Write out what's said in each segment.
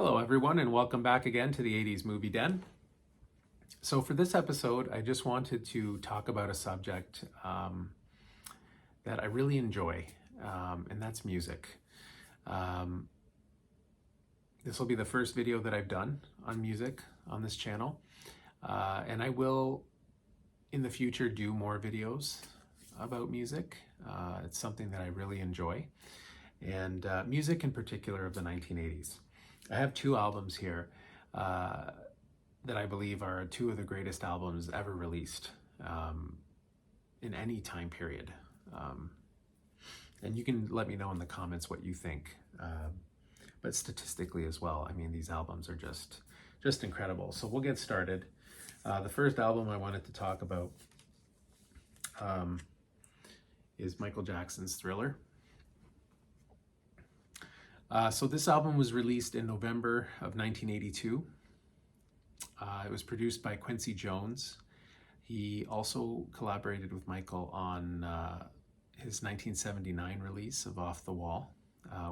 Hello everyone and welcome back again to the 80s Movie Den. So for this episode, I just wanted to talk about a subject that I really enjoy, and that's music. This will be the first video that I've done on music on this channel, and I will in the future do more videos about music. It's something that I really enjoy, and music in particular of the 1980s. I have two albums here that I believe are two of the greatest albums ever released in any time period. And you can let me know in the comments what you think. But statistically as well, I mean, these albums are just incredible. So we'll get started. The first album I wanted to talk about is Michael Jackson's Thriller. So this album was released in November of 1982. It was produced by Quincy Jones. He also collaborated with Michael on his 1979 release of Off the Wall,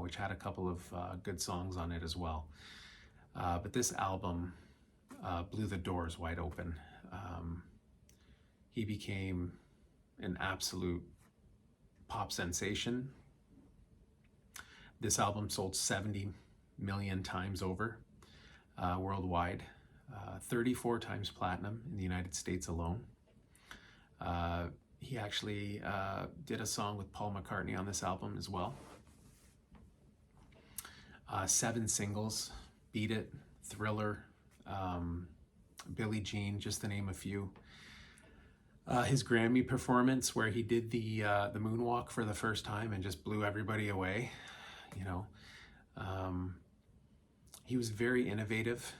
which had a couple of good songs on it as well. But this album blew the doors wide open. He became an absolute pop sensation. This album sold 70 million times over worldwide, 34 times platinum in the United States alone. He actually did a song with Paul McCartney on this album as well. 7 singles: Beat It, Thriller, Billie Jean, just to name a few. His Grammy performance where he did the moonwalk for the first time and just blew everybody away. You know, he was very innovative.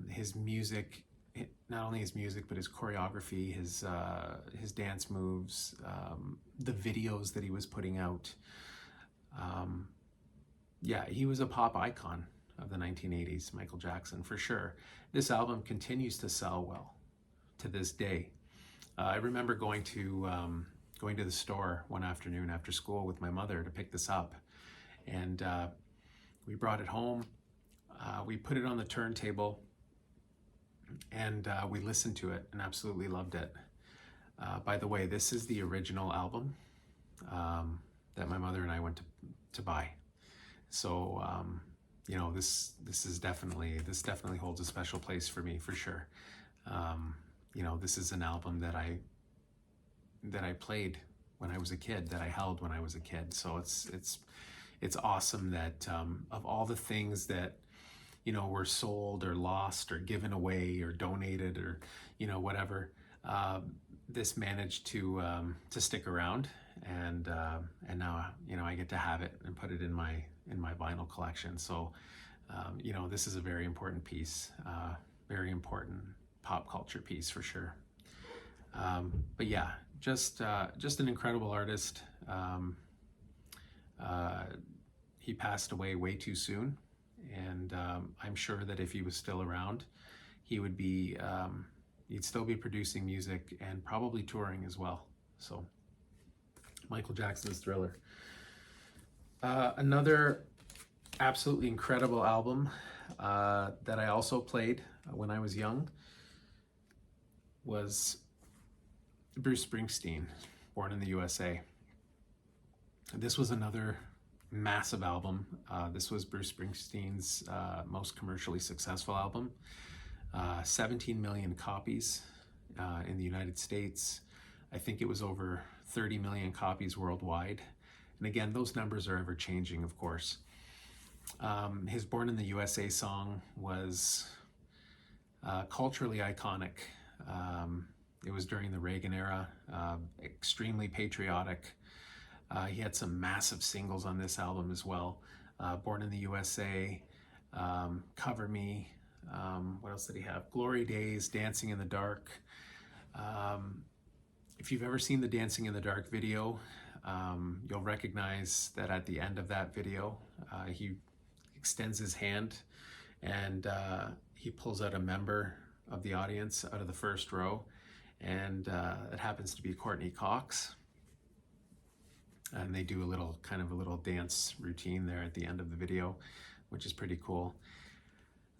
His music, not only his music, but his choreography, his dance moves, the videos that he was putting out. Yeah, he was a pop icon of the 1980s, Michael Jackson, for sure. This album continues to sell well to this day. I remember going to the store one afternoon after school with my mother to pick this up. And we brought it home, we put it on the turntable, and we listened to it and absolutely loved it. By the way, this is the original album that my mother and I went to buy. So, you know, this definitely holds a special place for me, for sure. You know, this is an album that I played when I was a kid, that I held when I was a kid. So it's awesome that of all the things that, you know, were sold or lost or given away or donated or, you know, whatever, this managed to stick around, and now, you know, I get to have it and put it in my vinyl collection. So, you know, this is a very important piece, very important pop culture piece for sure. But yeah, just an incredible artist. He passed away way too soon, and I'm sure that if he was still around, he would be, he'd still be producing music and probably touring as well. So, Michael Jackson's Thriller. Another absolutely incredible album that I also played when I was young was Bruce Springsteen, Born in the USA. This was another massive album. This was Bruce Springsteen's most commercially successful album. 17 million copies in the United States. I think it was over 30 million copies worldwide. And again, those numbers are ever changing, of course. His Born in the USA song was culturally iconic. It was during the Reagan era, extremely patriotic. He had some massive singles on this album as well. Born in the USA, Cover Me, what else did he have? Glory Days, Dancing in the Dark. If you've ever seen the Dancing in the Dark video, you'll recognize that at the end of that video, he extends his hand and he pulls out a member of the audience out of the first row, and it happens to be Courtney Cox. And they do a little dance routine there at the end of the video, which is pretty cool.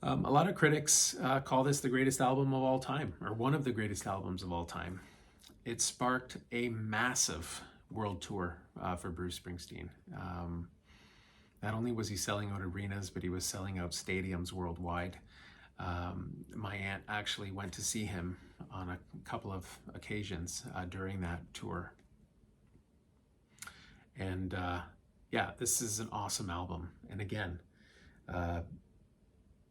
A lot of critics call this the greatest album of all time, or one of the greatest albums of all time. It sparked a massive world tour for Bruce Springsteen. Not only was he selling out arenas, but he was selling out stadiums worldwide. My aunt actually went to see him on a couple of occasions during that tour. And yeah, this is an awesome album. And again,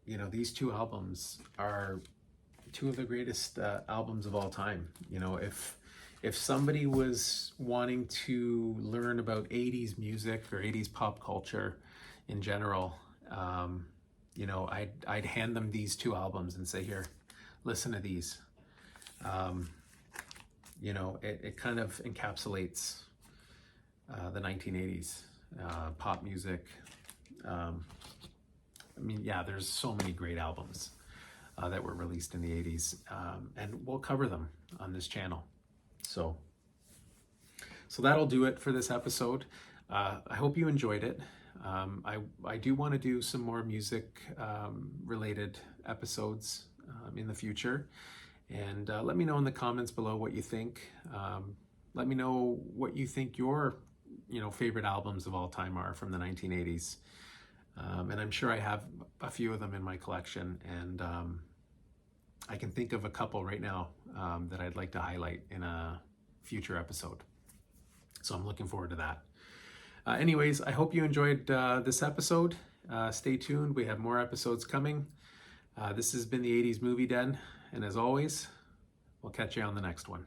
you know, these two albums are two of the greatest albums of all time. You know, if somebody was wanting to learn about 80s music or 80s pop culture in general, you know, I'd hand them these two albums and say, here, listen to these. You know, it kind of encapsulates the 1980s pop music. I mean, yeah, there's so many great albums that were released in the 80s, and we'll cover them on this channel. So that'll do it for this episode. I hope you enjoyed it. I do want to do some more music related episodes in the future, and let me know in the comments below what you think. Let me know what you think your favorite albums of all time are from the 1980s. And I'm sure I have a few of them in my collection, and I can think of a couple right now that I'd like to highlight in a future episode. So I'm looking forward to that. Anyways, I hope you enjoyed this episode. Stay tuned. We have more episodes coming. This has been the 80s Movie Den, and as always, we'll catch you on the next one.